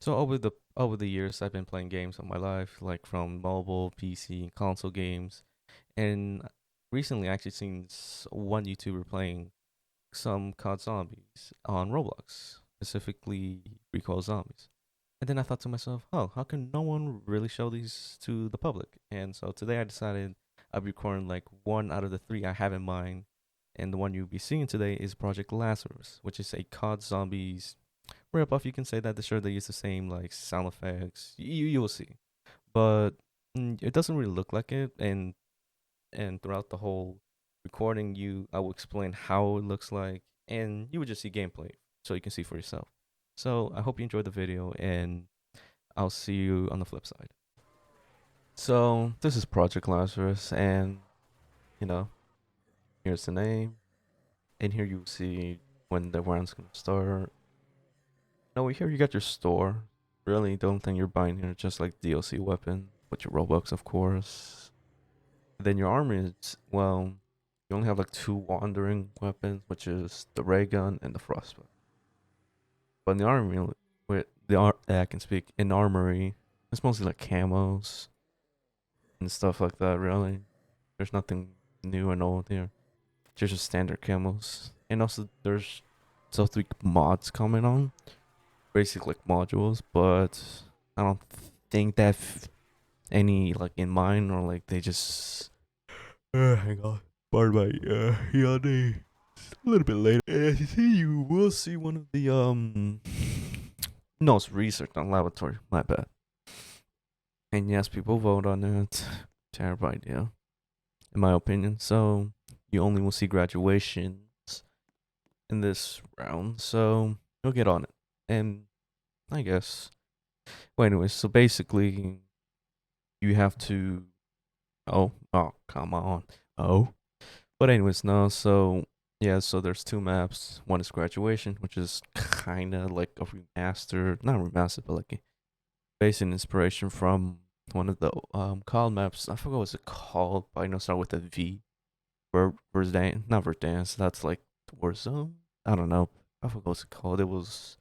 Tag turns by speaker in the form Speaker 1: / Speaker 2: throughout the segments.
Speaker 1: So over the years, I've been playing games of my life, like from mobile, PC, and console games. And recently, I actually seen one YouTuber playing some COD Zombies on Roblox, specifically Recall Zombies. And then I thought to myself, oh, how can no one really show these to the public? And so today I decided I'll be recording like one out of the three I have in mind. And the one you'll be seeing today is Project Lazarus, which is a COD Zombies rip-off. You can say that. Sure, they use the same like sound effects. You will see, but it doesn't really look like it. And throughout the whole recording, I will explain how it looks like, and you would just see gameplay, so you can see for yourself. So I hope you enjoyed the video, and I'll see you on the flip side. So this is Project Lazarus, and you know, here's the name, and here you see when the round's gonna start. No, here you got your store. Really, the only thing you're buying here is just like DLC weapon, with your Robux, of course. Then your armor is, well, you only have like two wandering weapons, which is the ray gun and the frostbite. But in the armory, with I can speak in armory, it's mostly like camos and stuff like that. Really, there's nothing new and old here. Just standard camos, and also there's so three mods coming on, basically like modules, but I don't think that any like in mind, or like they just hang on. Pardon my yawning. A little bit later. As you see, you will see one of the no, it's research, not laboratory. My bad. And yes, people vote on it. Terrible idea, in my opinion. So you only will see graduations in this round. So you'll get on it. And I guess. Well, anyways, so basically, you have to. Oh, come on. Oh, but anyways, no. So yeah, so there's two maps. One is graduation, which is kind of like a remastered, not remastered, but like based on inspiration from one of the call maps. I forgot what's it called, but I know start with a V. Verdansk, not Verdansk. That's like Warzone. I don't know. I forgot what's it called. It was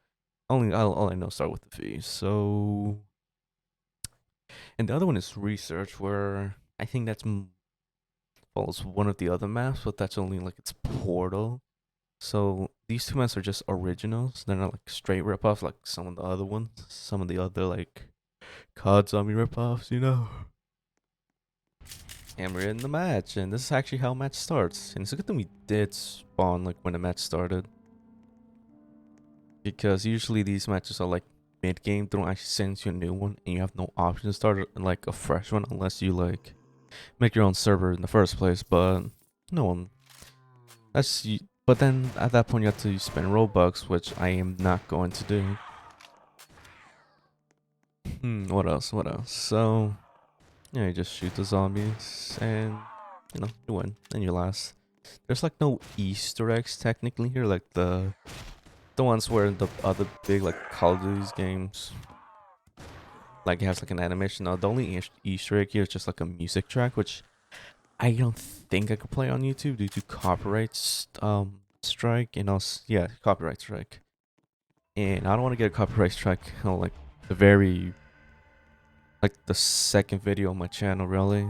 Speaker 1: only all I know start with the V. So, and the other one is research, where I think that's follows one of the other maps, but that's only like its portal. So these two maps are just originals. They're not like straight ripoffs like some of the other ones. Some of the other like COD zombie ripoffs, you know. And we're in the match, and this is actually how a match starts. And it's a good thing we did spawn like when the match started, because usually these matches are like mid game. They don't actually send you a new one, and you have no option to start like a fresh one unless you like make your own server in the first place. But no one. That's but then at that point you have to spend Robux, which I am not going to do. What else? What else? So yeah, you just shoot the zombies and you win and you last. There's like no Easter eggs technically here, like the ones where the other big like Call of Duty games, like it has like an animation. No, the only Easter egg here is just like a music track, which I don't think I could play on YouTube due to copyright strike. And also, yeah, copyright strike. And I don't want to get a copyright strike on like the very like the second video on my channel, really.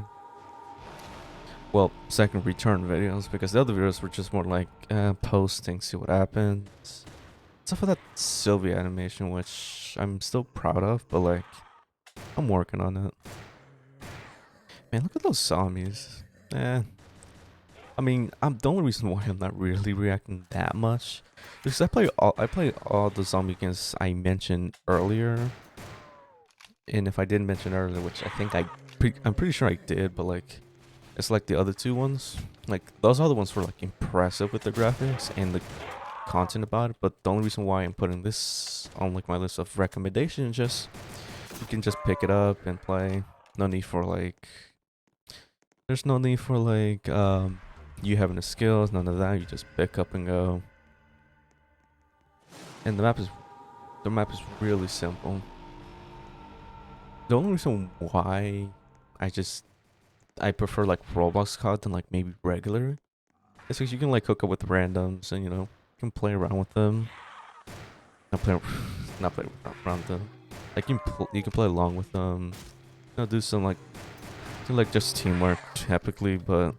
Speaker 1: Well, second return videos, because the other videos were just more like posting, see what happens. Except for that Sylvia animation, which I'm still proud of, but like I'm working on it. Man, look at those zombies. Eh. I mean, I'm the only reason why I'm not really reacting that much because I play all the zombie games I mentioned earlier. And if I didn't mention earlier, which I think I'm pretty sure I did, but like it's like the other two ones. Like those other ones were like impressive with the graphics and the content about it. But the only reason why I'm putting this on like my list of recommendations is just you can just pick it up and play. No need for like there's no need for like you having the skills, none of that. You just pick up and go. And the map is really simple. The only reason why I just I prefer like Roblox COD than like maybe regular is because you can like hook up with randoms and you can play around with them. Not play not play around with them. Like you can play along with them. You know, do some like just teamwork typically, but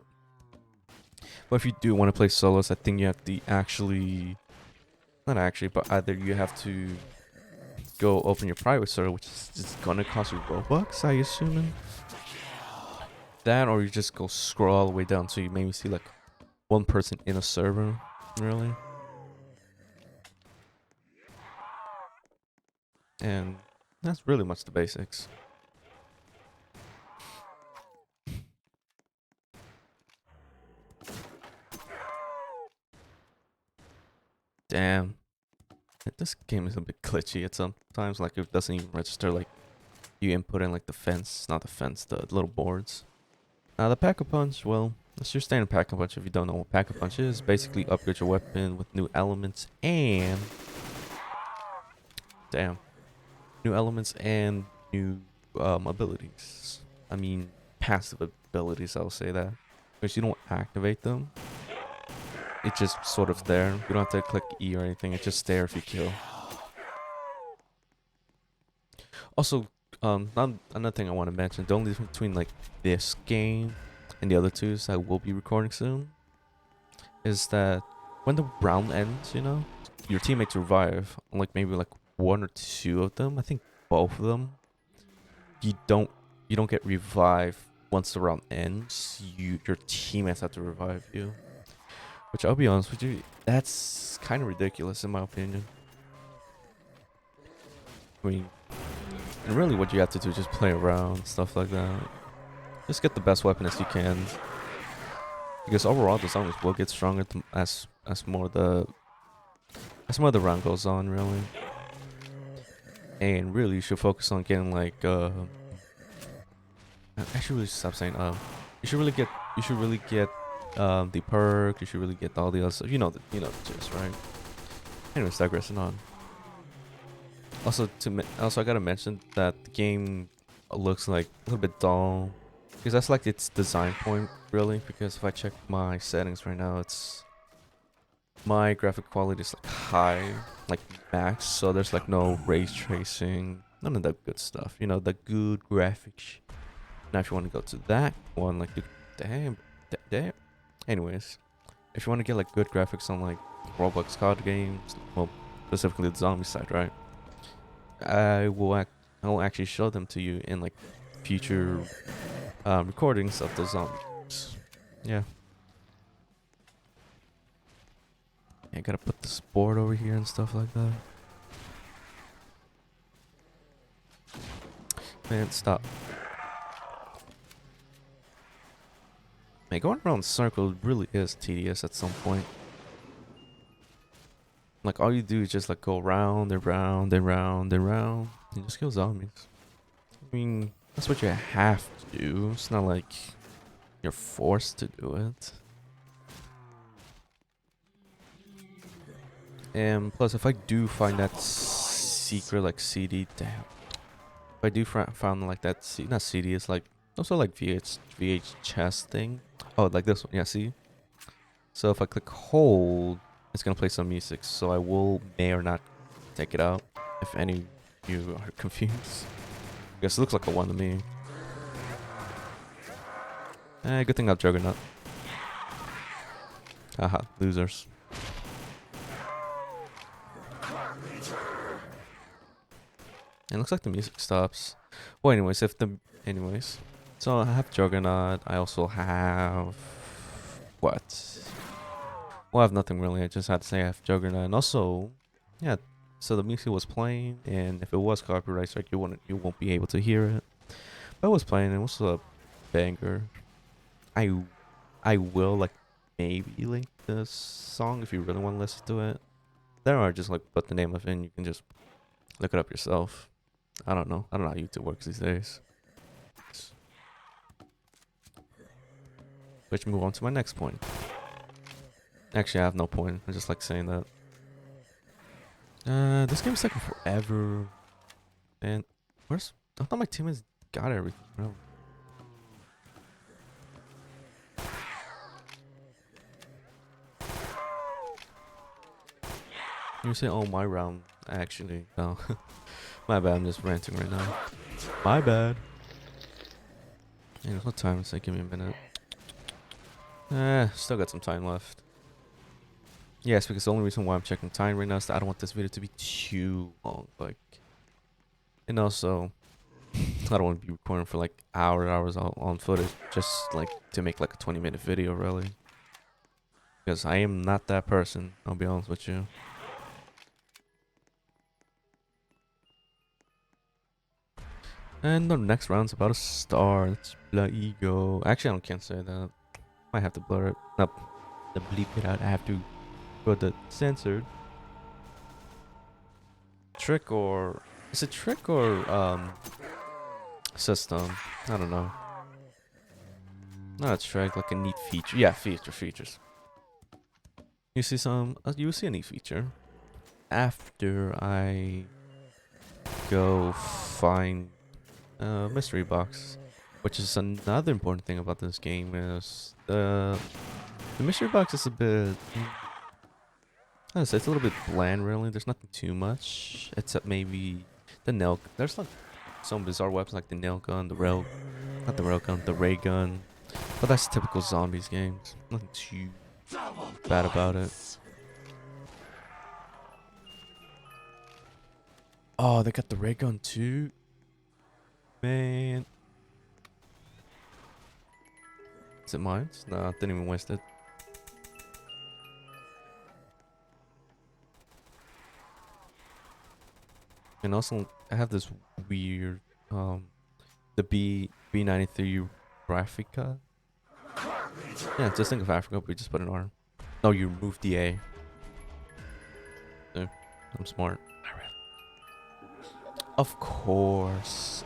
Speaker 1: if you do want to play solos, I think you have to actually, not actually, but either you have to go open your private server, which is just gonna cost you Robux, I assuming. That, or you just go scroll all the way down so you maybe see like one person in a server, really. And that's really much the basics. Damn. This game is a bit glitchy at sometimes, like it doesn't even register like you input in like the fence, not the fence, the little boards. Now the Pack-a-Punch, well, it's your standard Pack-a-Punch if you don't know what Pack-a-Punch is. Basically upgrade your weapon with new elements and damn. New elements and new abilities. I mean passive abilities, I'll say that. Because you don't activate them. It's just sort of there. You don't have to click E or anything, it's just there if you kill. Also, another thing I want to mention, the only difference between like this game and the other two that we'll be recording soon is that when the round ends, you know, your teammates revive. Like maybe like one or two of them, I think both of them, you don't get revived once the round ends. Your teammates have to revive you. Which I'll be honest with you, that's kind of ridiculous in my opinion. I mean, and really what you have to do is just play around, stuff like that. Just get the best weapon as you can. Because overall the zombies will get stronger as more the round goes on, really. And really you should focus on getting like I should really stop saying you should really get the perk, you should really get all the other stuff. You know the gist, right? Anyways, digressing on. Also I gotta mention that the game looks like a little bit dull. Because that's like its design point, really. Because if I check my settings right now, my graphic quality is like high, like max. So there's like no ray tracing, none of that good stuff. You know, the good graphics. Now, if you want to go to that one, like the damn. Anyways, if you want to get like good graphics on like Roblox COD games, well, specifically the zombie side, right? I will actually show them to you in like future recordings of those zombies. Yeah. I gotta put this board over here and stuff like that. Man, stop. Man, going around in circles really is tedious at some point. Like all you do is just like go round and round and round and round and just kill zombies. I mean, that's what you have to do. It's not like you're forced to do it. And plus, if I do find that secret like CD, damn. If I do found like that not CD, it's like also like VHS thing. Oh, like this one, yeah. See. So if I click hold, it's gonna play some music. So I may or not take it out. If any of you are confused, I guess it looks like a one to me. Good thing I've Juggernaut. Haha, losers. And it looks like the music stops. Well, anyways, so I have Juggernaut. I also have what? Well, I have nothing really. I just had to say I have Juggernaut, and also, yeah. So the music was playing, and if it was copyright strike, you won't be able to hear it. But it was playing. And it was a banger. I will like maybe link this song if you really want to listen to it. There are just like put the name of it, and you can just look it up yourself. I don't know how YouTube works these days. Which move on to my next point. Actually, I have no point. I just like saying that. This game's taking forever. And I thought my teammates got everything. No. You say, oh, my round. Actually, no. My bad, I'm just ranting right now. My bad. What time is it? Give me a minute. Still got some time left. Yes, because the only reason why I'm checking time right now is that I don't want this video to be too long. Like, and also, I don't want to be recording for like hours on footage just like to make like a 20-minute video, really. Because I am not that person, I'll be honest with you. And the next round's about to start. Let's bloody go. Actually, I can't say that. Might have to blur it. Nope. To bleep it out, I have to go to censored. Trick or... Is it trick or system? I don't know. Not a trick, like a neat feature. Yeah, features. You see you see a neat feature. After I go find a mystery box, which is another important thing about this game is the mystery box is a bit, I don't say it's a little bit bland really. There's nothing too much except maybe the nail. There's like some bizarre weapons like the nail gun, the ray gun. But that's typical zombies games. Nothing too bad about it. Oh, they got the ray gun too? Man. Is it mine? Nah, didn't even waste it. And also, I have this weird, the B93 Graphica. Yeah, just think of Africa, but we just put an R. No, you remove the A. So, I'm smart. Of course.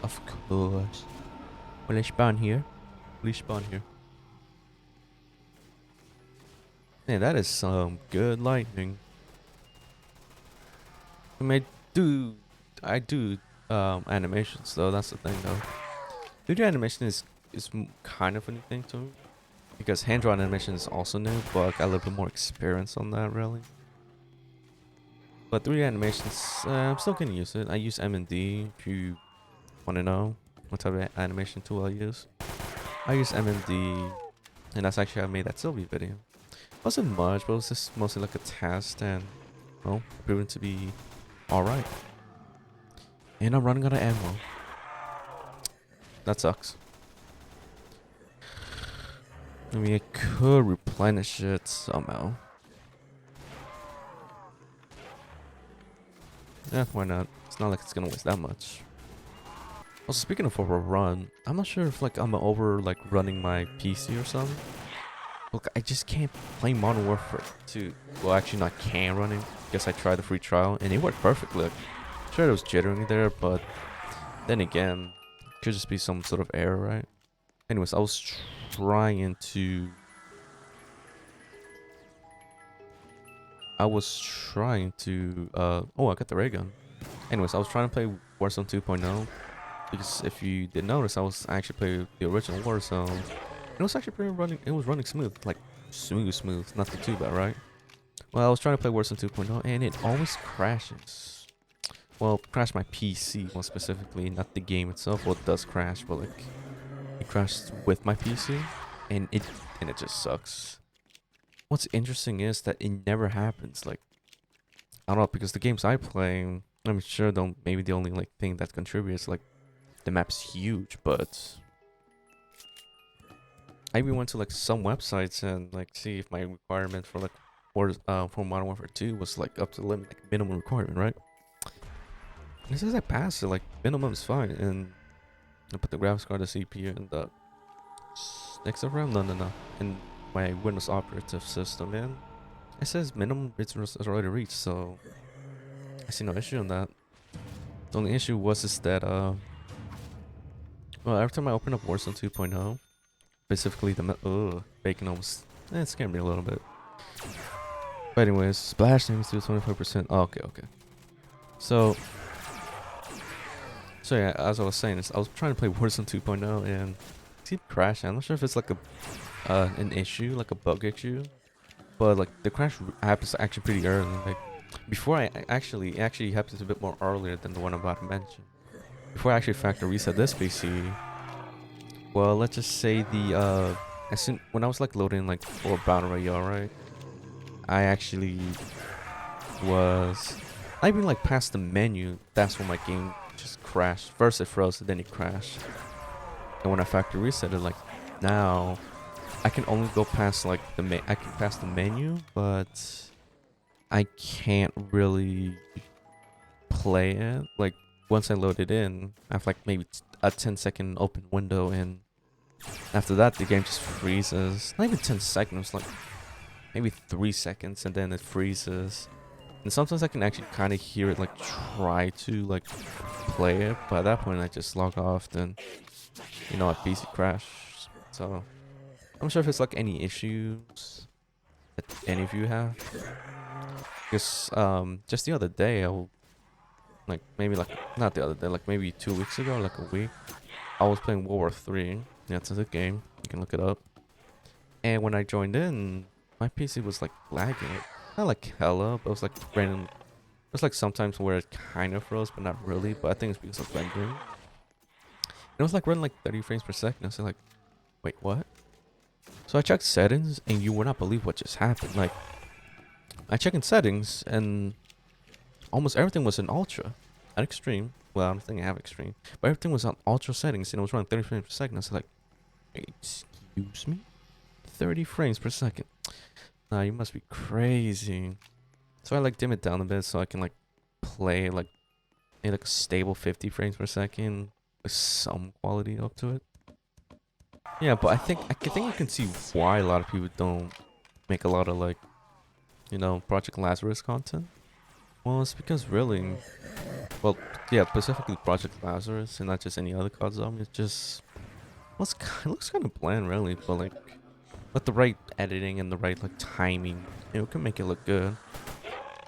Speaker 1: Will I spawn here? Yeah, that is some good lightning. I do animations though. That's the thing though. 3D animation is kind of a new thing to me because hand-drawn animation is also new, but I got a little bit more experience on that really. But 3D animations, I'm still gonna use it. I use MMD if you want to know what type of animation tool I use. I use MMD, and that's actually how I made that Sylvie video. Wasn't much, but it was just mostly like a test, and well, proven to be alright. And I'm running out of ammo. That sucks. I mean, I could replenish it somehow. Yeah, why not? It's not like it's gonna waste that much. Also, speaking of overrun, I'm not sure if like I'm over like running my PC or something. Look, I just can't play Modern Warfare 2. Well, actually, not can running. Guess I tried the free trial and it worked perfectly. Like, sure, it was jittering there, but then again, it could just be some sort of error, right? Anyways, I was trying to. Oh, I got the ray gun. Anyways, I was trying to play Warzone 2.0 because if you did notice, I was actually playing the original Warzone. It was actually it was running smooth, like smooth, nothing too bad, right? Well, I was trying to play Warzone 2.0 and it always crashes. Well, crashed my PC more specifically, not the game itself. Well, it does crash, but like it crashed with my PC, and it just sucks. What's interesting is that it never happens. Like, I don't know, because the games I play, I'm sure maybe the only like thing that contributes, like the map's huge, but I even went to like some websites and like see if my requirement for like for Modern Warfare 2 was like up to the limit, like minimum requirement, right? And it says I passed it, like minimum is fine, and I put the graphics card, the CPU, and the next RAM. No. And my Windows operative system, and it says minimum it's already reached, so I see no issue on that. The only issue was is that well, every time I open up Warzone 2.0, specifically the bacon almost it scared me a little bit. But anyways, splash damage to 25%. Oh, okay. So yeah, as I was saying, I was trying to play Warzone 2.0 and it keep crashing. I'm not sure if it's like an issue, like a bug issue, but like the crash happens actually pretty early. Like before I actually happens a bit more earlier than the one I'm about to mention. Before I actually factory reset this PC, well, let's just say the as soon when I was like loading like for Battle Royale, right? I actually was not even like past the menu. That's when my game just crashed. First it froze, then it crashed. And when I factory reset it, like now I can only go past like I can pass the menu, but I can't really play it. Like once I load it in, I have like maybe a 10-second open window, and after that the game just freezes. Not even 10 seconds, like maybe 3 seconds, and then it freezes. And sometimes I can actually kind of hear it like try to like play it, but at that point I just log off. Then a PC crash. So I'm not sure if it's like any issues that any of you have. Because just the other day like maybe like not the other day, like maybe 2 weeks ago, like a week, I was playing World War 3. Yeah, it's a good game. You can look it up. And when I joined in, my PC was like lagging. Not like hella, but it was like random. It was like sometimes where it kind of froze, but not really. But I think it's because of rendering. It was like running like 30 frames per second. I was like, wait, what? So I checked settings, and you would not believe what just happened. Like, I checked in settings, and almost everything was in ultra, at extreme. Well, I don't think I have extreme, but everything was on ultra settings, and it was running 30 frames per second. I was like, excuse me, 30 frames per second. Nah, you must be crazy. So I like dim it down a bit so I can like play like in like a stable 50 frames per second with some quality up to it. Yeah, but I think I can see why a lot of people don't make a lot of like, Project Lazarus content. Well, it's because really, well, yeah, specifically Project Lazarus and not just any other COD zombie. It's just, well, it looks kind of bland, really, but like, with the right editing and the right like timing, it can make it look good.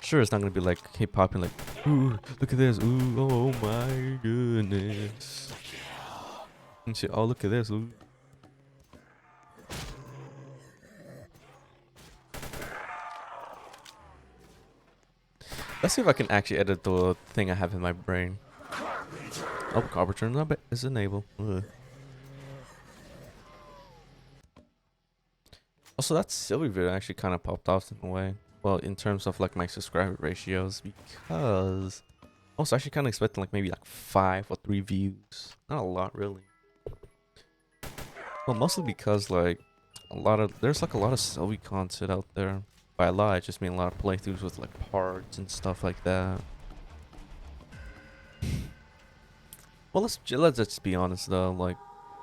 Speaker 1: Sure, it's not gonna be like hip hop and like, ooh, look at this, ooh, oh my goodness, and shit. Oh, look at this, ooh. Let's see if I can actually edit the thing I have in my brain. Oh, carburetor is enabled. Ugh. Also, that Sylvie video actually kind of popped off in a way. Well, in terms of like my subscriber ratios, because I was actually kind of expecting like maybe like 5 or 3 views. Not a lot, really. Well, mostly because like there's like a lot of Sylvie content out there. By a lot, I just mean a lot of playthroughs with like parts and stuff like that. Well, let's just be honest though. Like,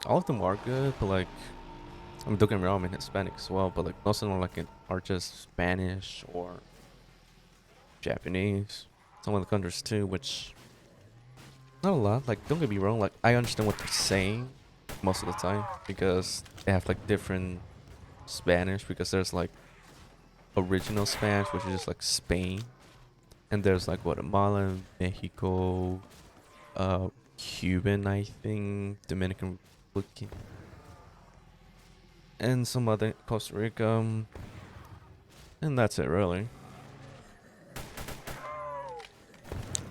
Speaker 1: all of them are good, but like, I mean, don't get me wrong, I'm in Hispanic as well, but like most of them are just Spanish or Japanese. Some of the countries too, which not a lot. Like, don't get me wrong, like I understand what they're saying most of the time because they have like different Spanish, because there's like original Spanish, which is just like Spain, and there's like Guatemala, Mexico, Cuban, I think, Dominican Republic, and some other, Costa Rica, and that's it really.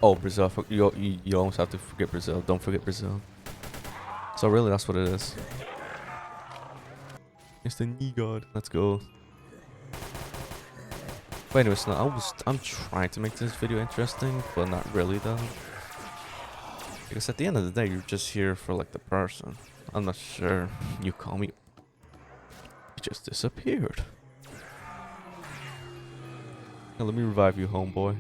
Speaker 1: Oh, Brazil, you almost have to forget Brazil. Don't forget Brazil. So really, that's what it is. It's the knee guard. Let's go. But anyways, no, I'm trying to make this video interesting, but not really though. Because at the end of the day, you're just here for like the person. I'm not sure. You call me. You just disappeared. Now let me revive you, homeboy.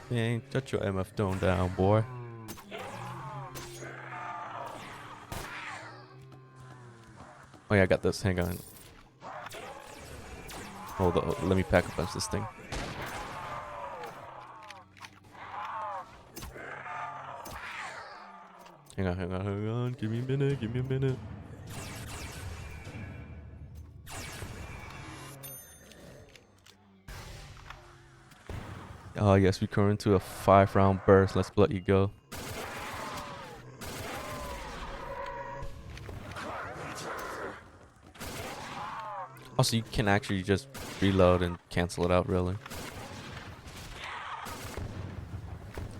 Speaker 1: Man, shut your MF tone down, boy. Oh yeah, I got this. Hang on. Hold on. Let me pack a bunch of this thing. Hang on. Give me a minute. Oh yes, we come into a 5-round burst. Let's let you go. Also, you can actually just reload and cancel it out, really.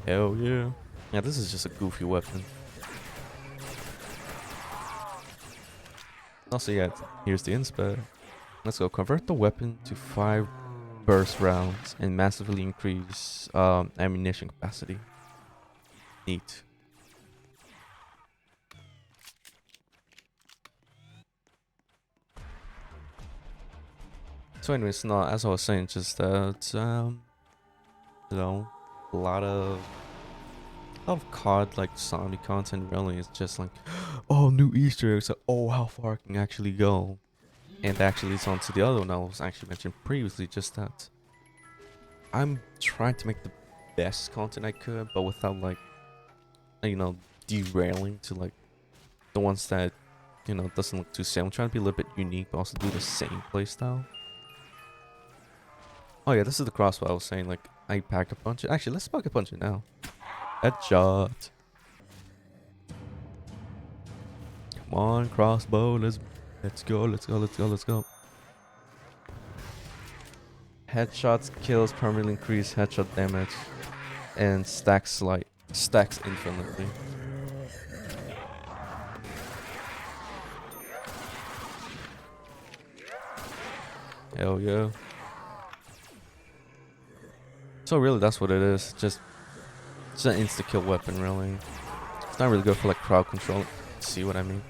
Speaker 1: Hell yeah. Yeah, this is just a goofy weapon. Also, yeah, here's the inspe. Let's go. Convert the weapon to 5 burst rounds and massively increase ammunition capacity. Neat. So anyways, no, as I was saying, just that, you know, a lot of COD, like, zombie content really is just like, oh, new Easter eggs, so, oh, how far I can actually go. And actually leads on to the other one I was actually mentioned previously, just that I'm trying to make the best content I could, but without, like, you know, derailing to, like, the ones that, you know, doesn't look too same. I'm trying to be a little bit unique, but also do the same playstyle. Oh yeah, this is the crossbow I was saying, like, I pack a punch it. Actually, let's pack a punch it now. Headshot. Come on, crossbow, let's go, let's go, let's go, let's go. Headshots kills permanently increase headshot damage and stacks infinitely. Hell yeah. So really that's what it is. Just it's an insta kill weapon really. It's not really good for like crowd control. See what I mean?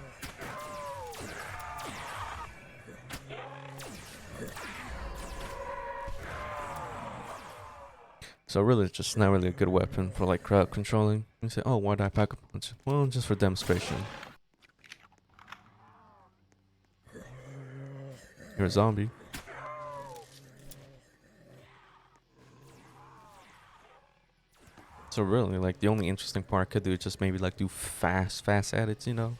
Speaker 1: So really it's just not really a good weapon for like crowd controlling. You say, oh, why did I pack a punch? Well, just for demonstration. You're a zombie. So really, like, the only interesting part I could do is just maybe like do fast edits, you know?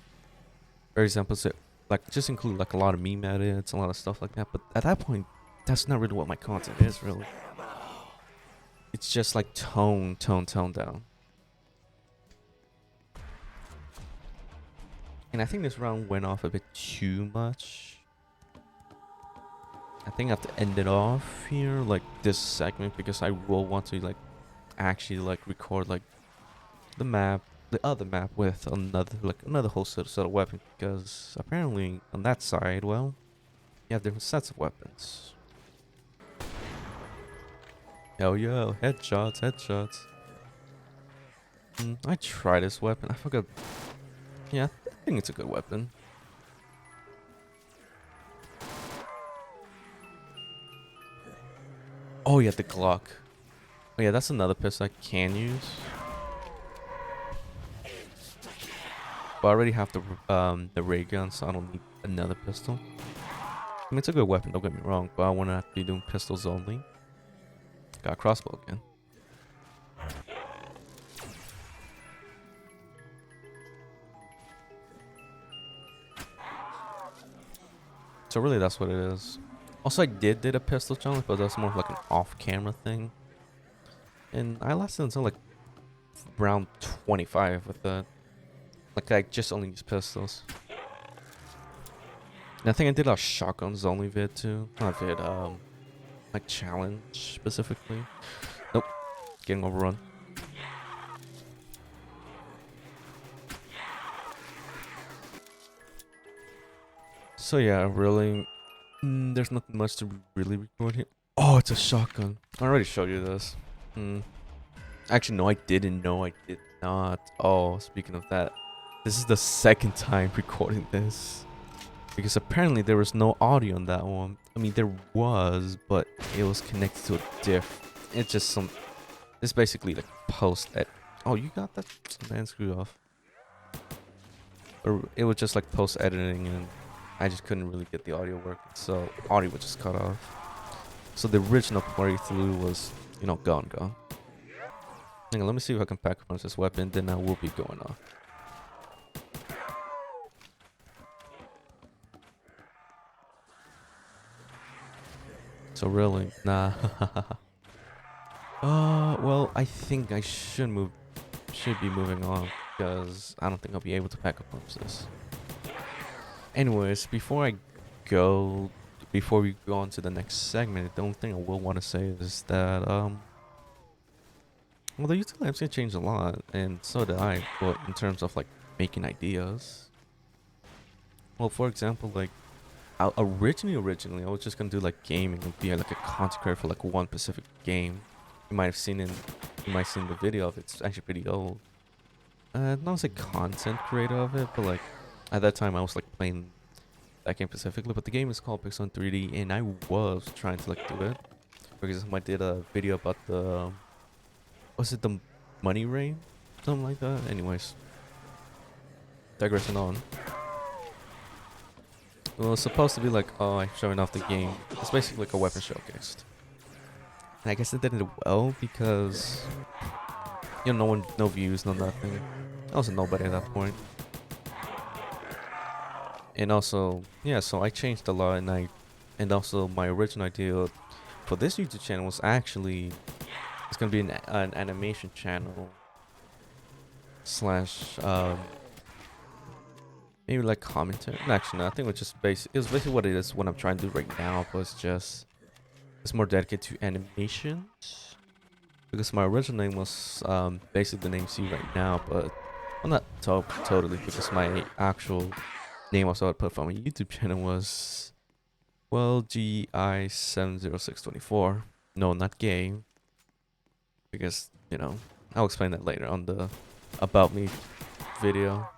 Speaker 1: For example, so, like, just include like a lot of meme edits, a lot of stuff like that. But at that point, that's not really what my content is, really. It's just like tone down. And I think this round went off a bit too much. I think I have to end it off here, like this segment, because I will want to like actually like record like the other map with another whole set of weapons, because apparently on that side, well, you have different sets of weapons. Hell yeah, headshots. I try this weapon. I forgot. Yeah, I think it's a good weapon. Oh yeah, the Glock. Oh yeah, that's another pistol I can use. But I already have the ray gun, so I don't need another pistol. I mean, it's a good weapon, don't get me wrong, but I want to be doing pistols only. Got a crossbow again. So really, that's what it is. Also, I did a pistol challenge, but that's more of like an off-camera thing. And I lasted until like round 25 with that. Like, I just only use pistols. And I think I did a shotguns only vid too. Not vid, like challenge specifically. Nope, getting overrun. So yeah, really, there's nothing much to really record here. Oh, it's a shotgun. I already showed you this. Actually, no, I didn't. No, I did not. Oh, speaking of that, this is the second time recording this. Because apparently there was no audio on that one. I mean, there was, but it was connected to a diff. It's just some... It's basically like post-edit. Oh, you got that? Man, screw off. Or it was just like post-editing, and I just couldn't really get the audio working. So audio was just cut off. So the original playthrough was, you know, gone. Hang on, let me see if I can pack a punch this weapon, then I will be going off. So really, nah. Well, I think I should be moving on, because I don't think I'll be able to pack a punch this. Anyways, before I go, before we go on to the next segment, the only thing I will want to say is that well, the YouTube landscape changed a lot, and so did I. But in terms of like making ideas, well, for example, like originally, I was just gonna do like gaming and be like a content creator for like one specific game. You might have seen the video of it. It's actually pretty old. Not say content creator of it, but like at that time I was like playing that game specifically. But the game is called Pixel 3D, and I was trying to like do it. For example, I did a video about the was it the money rain, something like that. Anyways, digressing on. Well, it's supposed to be like, oh, I'm showing off the game. It's basically like a weapon showcase. And I guess it did it well because, you know, no views, no nothing. I was a nobody at that point. And also, yeah, so I changed a lot, and also my original idea for this YouTube channel was actually, it's gonna be an animation channel slash, maybe like commentary. Actually, no, I think it was just it was basically what it is, what I'm trying to do right now, but it's more dedicated to animations. Because my original name was basically the name you see right now, but well, not totally, because my actual name also I put for my YouTube channel was, well, GI70624. No, not gay. Because, you know, I'll explain that later on the About Me video.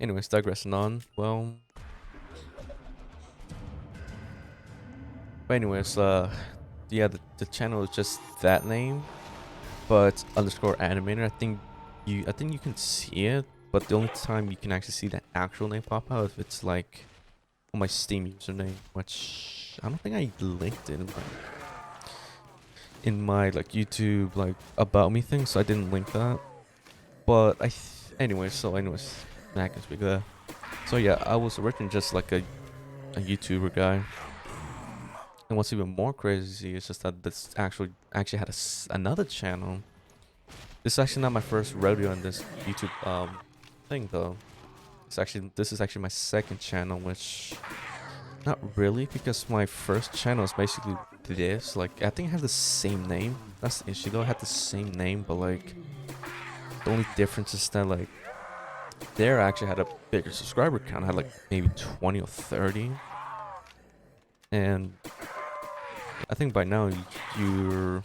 Speaker 1: Anyways, digressing on. Well, but anyways, yeah, the channel is just that name, but underscore animator. I think you can see it, but the only time you can actually see the actual name pop out if it's like on my Steam username, which I don't think I linked it in my like YouTube like About Me thing, so I didn't link that. But anyways, I can speak there. So yeah, I was originally just like a YouTuber guy. And what's even more crazy is just that this actually had another channel. This is actually not my first rodeo on this YouTube thing though. This is actually my second channel, which not really, because my first channel is basically this. Like I think it has the same name. That's the issue though. It had the same name, but like the only difference is that like there I actually had a bigger subscriber count. I had like maybe 20 or 30. And I think by now you're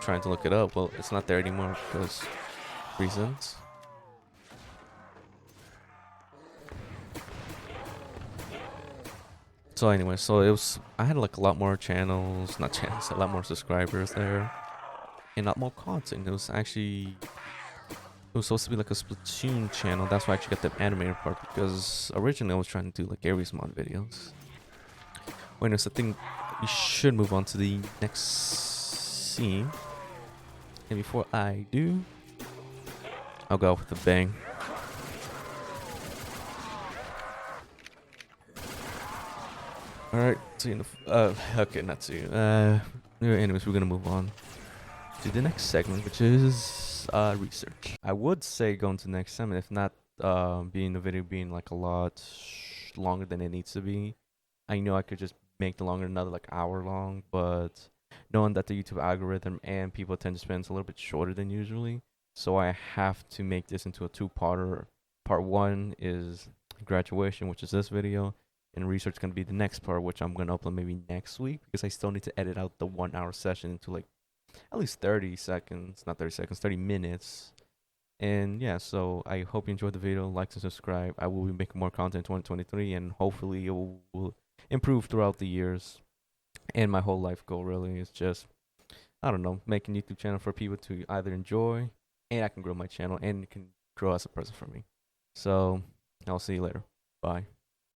Speaker 1: trying to look it up. Well, it's not there anymore because reasons. So anyway, I had like a lot more channels, not channels, a lot more subscribers there, and a lot more content. It was supposed to be like a Splatoon channel. That's why I actually got the animated part, because originally I was trying to do like Aries mod videos. Well, anyways, I think we should move on to the next scene. And before I do, I'll go with a bang. Alright, see you in the okay, not see you. Anyways, we're gonna move on to the next segment, which is research. I would say go into the next segment, if not being the video being like a lot longer than it needs to be. I know I could just make the longer another like hour long, but knowing that the YouTube algorithm and people tend to spend a little bit shorter than usually, so I have to make this into a two-parter. Part one is graduation, which is this video, and research gonna be the next part, which I'm gonna upload maybe next week, because I still need to edit out the 1 hour session into like at least 30 seconds, not 30 seconds, 30 minutes. And yeah, so I hope you enjoyed the video. Like and subscribe. I will be making more content in 2023, and hopefully it will improve throughout the years. And my whole life goal really is just, I don't know, making YouTube channel for people to either enjoy, and I can grow my channel, and it can grow as a person for me. So I'll see you later. Bye.